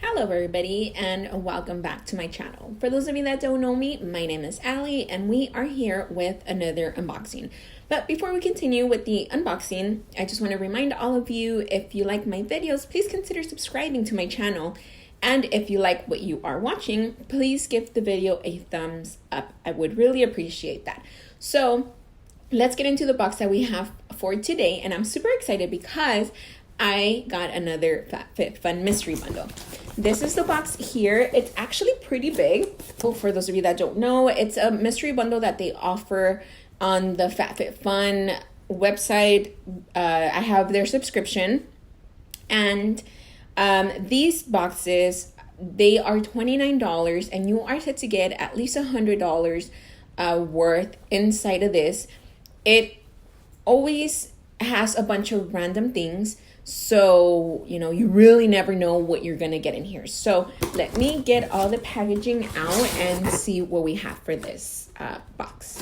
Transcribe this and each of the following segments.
Hello everybody and welcome back to my channel. For those of you that don't know me, my name is Ali and we are here with another unboxing. But before we continue with the unboxing, I just want to remind all of you, if you like my videos, please consider subscribing to my channel. And if you like what you are watching, please give the video a thumbs up. I would really appreciate that. So let's get into the box that we have for today. And I'm super excited because I got another Fabfitfun mystery bundle. This is the box here. It's actually pretty big. Well, for those of you that don't know, it's a mystery bundle that they offer on the Fabfitfun website. I have their subscription, and these boxes, they are $29, and you are set to get at least $100 worth inside of this. It always has a bunch of random things, so you really never know what you're gonna get in here. So let me get all the packaging out and see what we have for this box.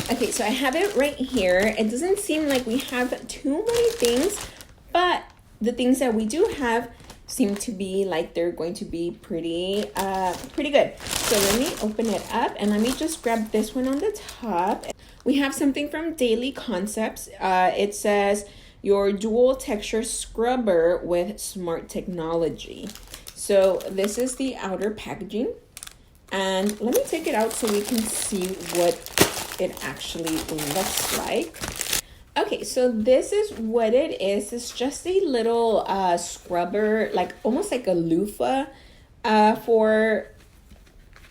Okay, so I have it right here. It doesn't seem like we have too many things, but the things that we do have seem to be like they're going to be pretty good. So let me open it up and let me just grab this one on the top. We have something from Daily Concepts. It says your dual texture scrubber with smart technology. So this is the outer packaging, and let me take it out so we can see what it actually looks like. Okay, so this is what it is. It's just a little scrubber, like almost like a loofah for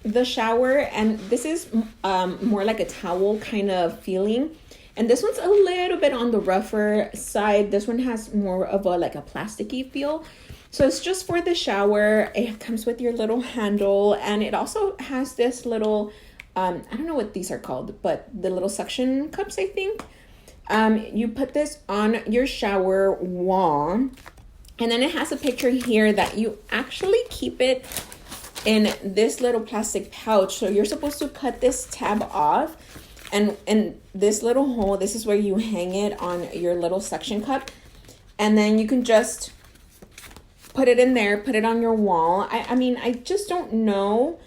the shower, and this is more like a towel kind of feeling. And this one's a little bit on the rougher side. This one has more of a like a plasticky feel. So it's just for the shower. It comes with your little handle, and it also has this little I don't know what these are called, but the little suction cups, I think. You put this on your shower wall, and then it has a picture here that you actually keep it in this little plastic pouch. So you're supposed to cut this tab off, and in this little hole, this is where you hang it on your little suction cup, and then you can just put it in there, put it on your wall. I mean, I just don't know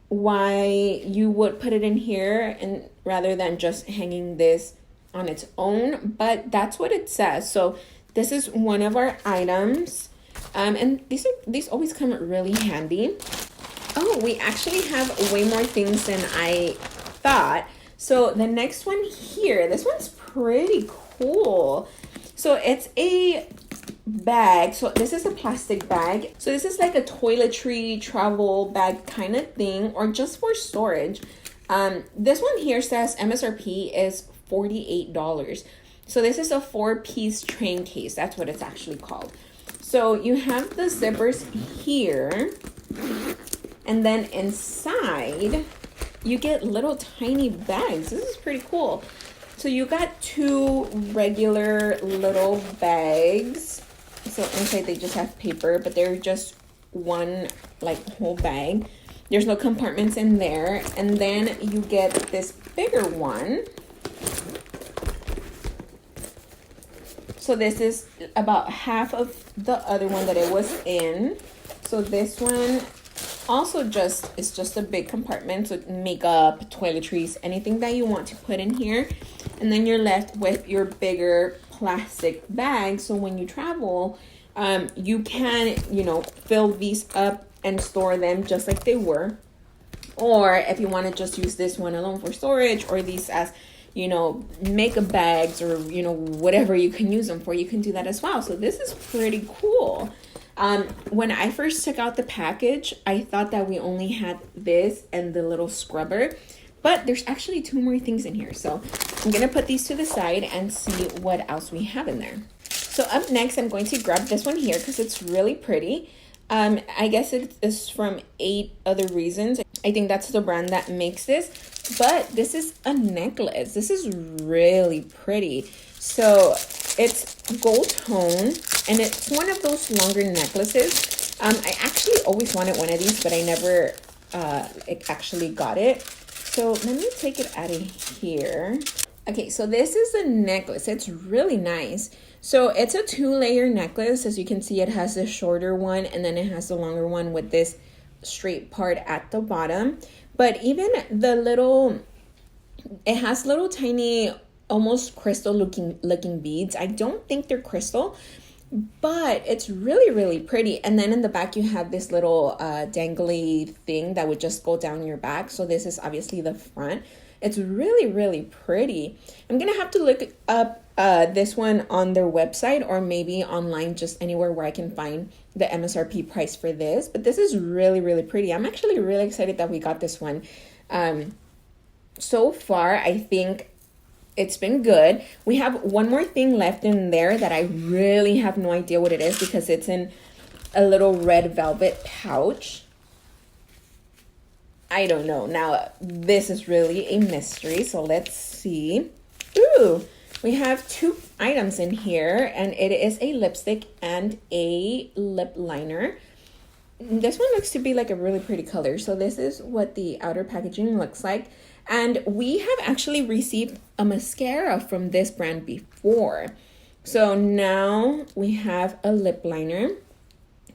why you would put it in here and rather than just hanging this on its own, but that's what it says. So this is one of our items, and these always come really handy. Oh, we actually have way more things than I thought. So the next one here, this one's pretty cool. So it's a bag. So this is a plastic bag. So this is like a toiletry travel bag kind of thing, or just for storage. This one here says MSRP is $48. So this is a 4-piece train case. That's what it's actually called. So you have the zippers here, and then inside you get little tiny bags. This is pretty cool. So you got 2 regular little bags. So inside they just have paper, but they're just one like whole bag. There's no compartments in there. And then you get this bigger one. So this is about half of the other one that it was in. So this one also is just a big compartment. So makeup, toiletries, anything that you want to put in here. And then you're left with your bigger plastic bag. So when you travel, you can, fill these up and store them just like they were. Or if you want to just use this one alone for storage, or these as makeup bags, or whatever you can use them for, you can do that as well. So this is pretty cool. When I first took out the package, I thought that we only had this and the little scrubber, but there's actually 2 more things in here. So I'm gonna put these to the side and see what else we have in there. So up next, I'm going to grab this one here because it's really pretty. I guess it is from 8 Other Reasons. I think that's the brand that makes this. But this is a necklace. This is really pretty. So it's gold tone, and it's one of those longer necklaces. I actually always wanted one of these, but I never actually got it. So let me take it out of here. Okay, so this is a necklace. It's really nice. So it's a 2-layer necklace. As you can see, it has the shorter one and then it has the longer one with this straight part at the bottom. But even the little, it has little tiny, almost crystal looking beads. I don't think they're crystal, but it's really pretty. And then in the back you have this little dangly thing that would just go down your back. So this is obviously the front. It's really pretty. I'm gonna have to look up this one on their website or maybe online, just anywhere where I can find the MSRP price for this. But this is really pretty. I'm actually really excited that we got this one. So far, I think it's been good. We have one more thing left in there that I really have no idea what it is because it's in a little red velvet pouch. I don't know. Now, this is really a mystery, so let's see. Ooh, we have 2 items in here, and it is a lipstick and a lip liner. This one looks to be like a really pretty color. So this is what the outer packaging looks like. And we have actually received a mascara from this brand before. So now we have a lip liner.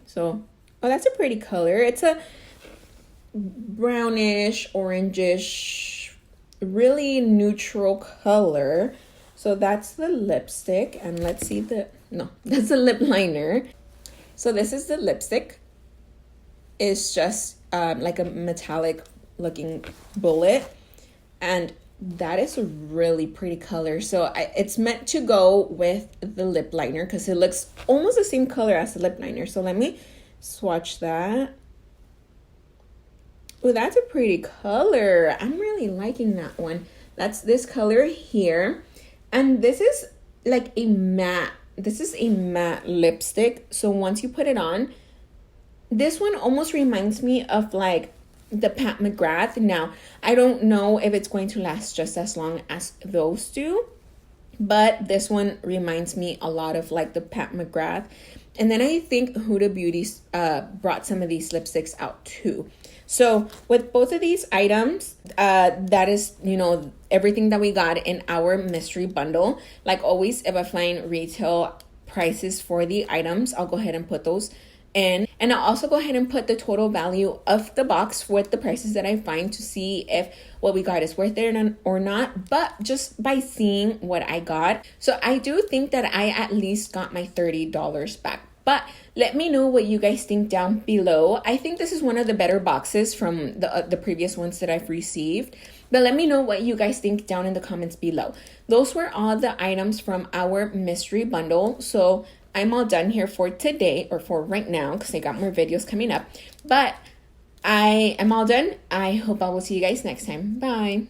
So, oh, that's a pretty color. It's a brownish, orangish, really neutral color. So that's the lipstick. And let's see that's the lip liner. So this is the lipstick. It's just like a metallic looking bullet. And that is a really pretty color. So it's meant to go with the lip liner because it looks almost the same color as the lip liner. So let me swatch that. Oh, that's a pretty color. I'm really liking that one. That's this color here. And this is like a matte. This is a matte lipstick. So once you put it on, this one almost reminds me of like the Pat McGrath. Now, I don't know if it's going to last just as long as those two, but this one reminds me a lot of like the Pat McGrath. And then I think Huda Beauty brought some of these lipsticks out too. So with both of these items, that is, everything that we got in our mystery bundle. Like always, if I find retail prices for the items, I'll go ahead and put those in. And I'll also go ahead and put the total value of the box with the prices that I find to see if what we got is worth it or not, but just by seeing what I got. So I do think that I at least got my $30 back. But let me know what you guys think down below. I think this is one of the better boxes from the previous ones that I've received. But let me know what you guys think down in the comments below. Those were all the items from our mystery bundle. So I'm all done here for today, or for right now, because I got more videos coming up. But I am all done. I hope I will see you guys next time. Bye.